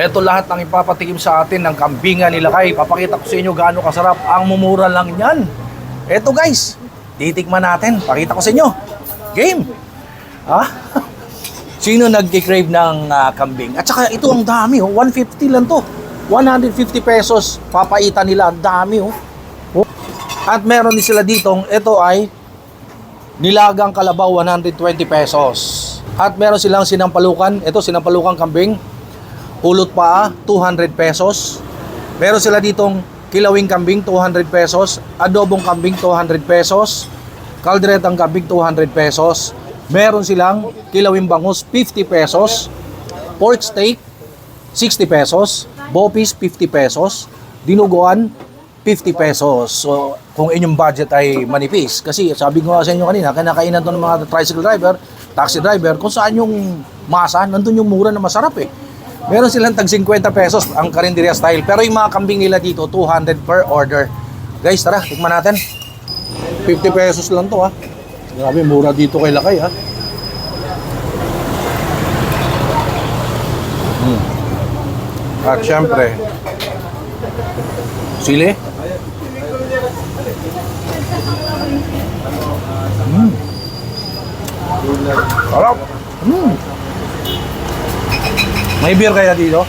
Ito lahat ng ipapatikim sa atin ng kambingan ni Lakay. Papakita ko sa inyo gaano kasarap. Ang mumura lang yan. Ito guys, titikman natin. Pakita ko sa inyo. Game! Ha? Sino nagki-crave ng kambing? At saka ito ang dami, 150 lang to. 150 pesos. Papaitan nila, ang dami. At meron din sila ditong, ito ay nilagang kalabaw, 120 pesos. At meron silang sinampalukan. Ito, sinampalukan kambing. Ulot paa, 200 pesos. Meron sila ditong kilawing kambing, 200 pesos. Adobong kambing, 200 pesos. Kalderetang kambing, 200 pesos. Meron silang kilawing bangus, 50 pesos. Pork steak, 60 pesos. Bopis, 50 pesos. Dinuguan, 50 pesos. So, kung inyong budget ay manipis. Kasi sabi ko sa inyo kanina, kinakainan to ng mga tricycle driver, taxi driver, kung saan yung masa, nandun yung mura na masarap eh. Meron silang tag 50 pesos ang karinderya style. Pero yung mga kambing nila dito, 200 per order. Guys, tara, tikman natin. 50 pesos lang to ha. Grabe, mura dito kay Lakay ha. At syempre, sili. Sarap. May beer kaya dito?